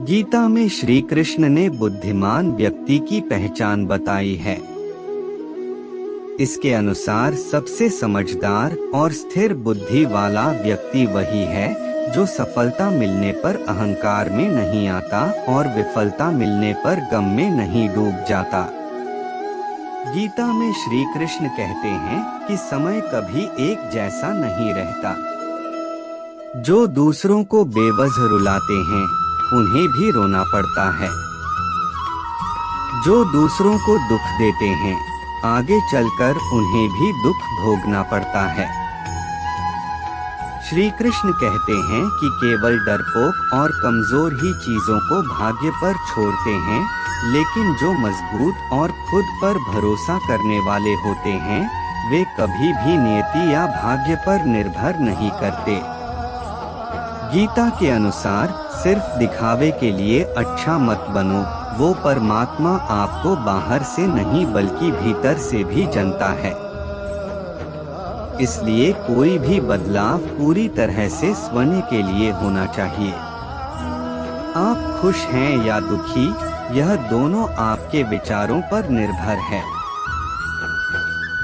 गीता में श्री कृष्ण ने बुद्धिमान व्यक्ति की पहचान बताई है। इसके अनुसार सबसे समझदार और स्थिर बुद्धि वाला व्यक्ति वही है जो सफलता मिलने पर अहंकार में नहीं आता और विफलता मिलने पर गम में नहीं डूब जाता। गीता में श्री कृष्ण कहते हैं कि समय कभी एक जैसा नहीं रहता। जो दूसरों को बेवजह रुलाते हैं उन्हें भी रोना पड़ता है। जो दूसरों को दुख देते हैं आगे चलकर उन्हें भी दुख भोगना पड़ता है। श्री कृष्ण कहते हैं कि केवल डरपोक और कमजोर ही चीजों को भाग्य पर छोड़ते हैं, लेकिन जो मजबूत और खुद पर भरोसा करने वाले होते हैं वे कभी भी नियति या भाग्य पर निर्भर नहीं करते। गीता के अनुसार सिर्फ दिखावे के लिए अच्छा मत बनो, वो परमात्मा आपको बाहर से नहीं बल्कि भीतर से भी जानता है। इसलिए कोई भी बदलाव पूरी तरह से स्वयं के लिए होना चाहिए। आप खुश हैं या दुखी, यह दोनों आपके विचारों पर निर्भर है।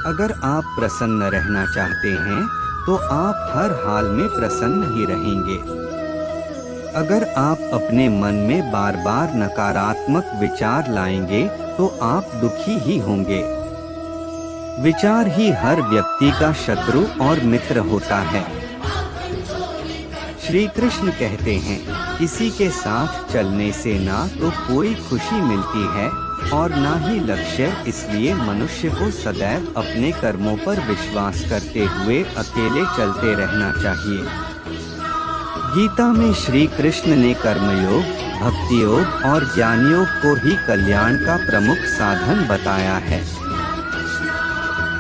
अगर आप प्रसन्न रहना चाहते हैं तो आप हर हाल में प्रसन्न ही रहेंगे। अगर आप अपने मन में बार बार नकारात्मक विचार लाएंगे तो आप दुखी ही होंगे। विचार ही हर व्यक्ति का शत्रु और मित्र होता है। श्री कृष्ण कहते हैं, किसी के साथ चलने से ना तो कोई खुशी मिलती है और ना ही लक्ष्य, इसलिए मनुष्य को सदैव अपने कर्मों पर विश्वास करते हुए अकेले चलते रहना चाहिए। गीता में श्री कृष्ण ने कर्मयोग, भक्ति योग और ज्ञान योग को ही कल्याण का प्रमुख साधन बताया है।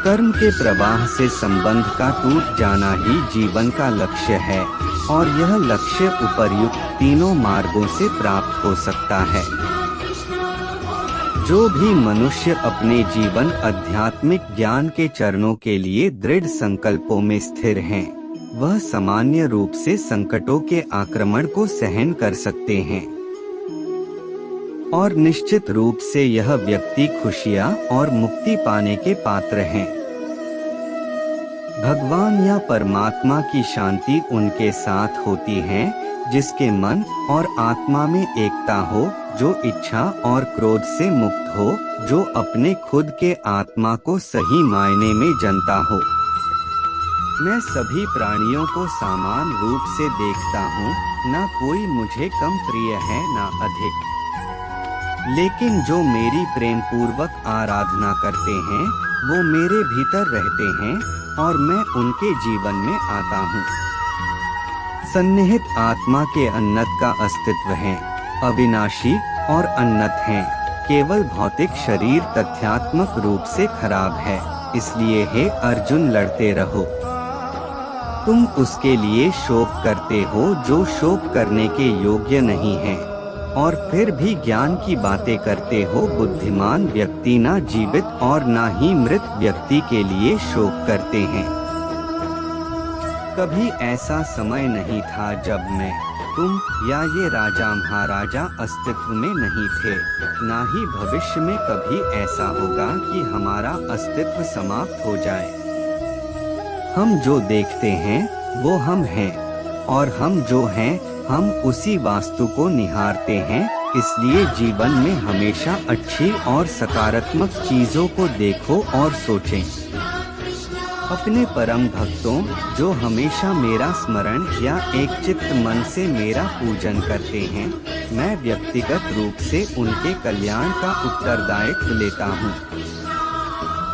कर्म के प्रवाह से संबंध का टूट जाना ही जीवन का लक्ष्य है और यह लक्ष्य उपर्युक्त तीनों मार्गों से प्राप्त हो सकता है। जो भी मनुष्य अपने जीवन आध्यात्मिक ज्ञान के चरणों के लिए दृढ़ संकल्पों में स्थिर हैं, वह सामान्य रूप से संकटों के आक्रमण को सहन कर सकते हैं और निश्चित रूप से यह व्यक्ति खुशियां और मुक्ति पाने के पात्र हैं। भगवान या परमात्मा की शांति उनके साथ होती है जिसके मन और आत्मा में एकता हो, जो इच्छा और क्रोध से मुक्त हो, जो अपने खुद के आत्मा को सही मायने में जानता हो। मैं सभी प्राणियों को समान रूप से देखता हूँ, ना कोई मुझे कम प्रिय है ना अधिक। लेकिन जो मेरी प्रेम पूर्वक आराधना करते हैं वो मेरे भीतर रहते हैं और मैं उनके जीवन में आता हूँ। सन्निहित आत्मा के उन्नत का अस्तित्व है, अविनाशी और उन्नत हैं। केवल भौतिक शरीर तथ्यात्मक रूप से खराब है, इसलिए हे अर्जुन लड़ते रहो। तुम उसके लिए शोक करते हो जो शोक करने के योग्य नहीं है और फिर भी ज्ञान की बातें करते हो। बुद्धिमान व्यक्ति ना जीवित और ना ही मृत व्यक्ति के लिए शोक करते हैं। कभी ऐसा समय नहीं था जब मैं, तुम या ये राजा महाराजा अस्तित्व में नहीं थे, ना ही भविष्य में कभी ऐसा होगा कि हमारा अस्तित्व समाप्त हो जाए। हम जो देखते हैं वो हम हैं और हम जो हैं हम उसी वास्तु को निहारते हैं। इसलिए जीवन में हमेशा अच्छी और सकारात्मक चीजों को देखो और सोचें। अपने परम भक्तों जो हमेशा मेरा स्मरण या एक चित्त मन से मेरा पूजन करते हैं, मैं व्यक्तिगत रूप से उनके कल्याण का उत्तरदायित्व लेता हूँ।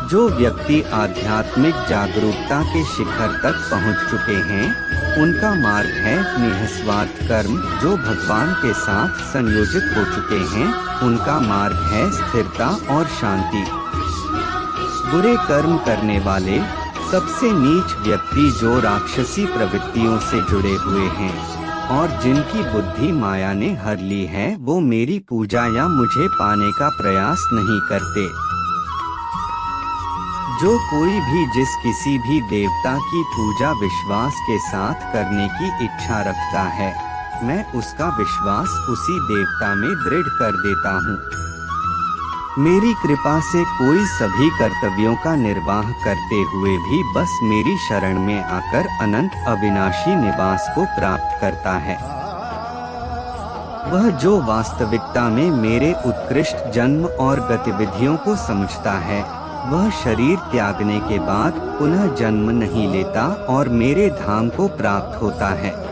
जो व्यक्ति आध्यात्मिक जागरूकता के शिखर तक पहुँच चुके हैं उनका मार्ग है निःस्वार्थ कर्म। जो भगवान के साथ संयोजित हो चुके हैं उनका मार्ग है स्थिरता और शांति। बुरे कर्म करने वाले सबसे नीच व्यक्ति जो राक्षसी प्रवृत्तियों से जुड़े हुए हैं और जिनकी बुद्धि माया ने हर ली है, वो मेरी पूजा या मुझे पाने का प्रयास नहीं करते। जो कोई भी जिस किसी भी देवता की पूजा विश्वास के साथ करने की इच्छा रखता है, मैं उसका विश्वास उसी देवता में दृढ़ कर देता हूँ। मेरी कृपा से कोई सभी कर्तव्यों का निर्वाह करते हुए भी बस मेरी शरण में आकर अनंत अविनाशी निवास को प्राप्त करता है। वह जो वास्तविकता में मेरे उत्कृष्ट जन्म और गतिविधियों को समझता है, वह शरीर त्यागने के बाद पुनः जन्म नहीं लेता और मेरे धाम को प्राप्त होता है।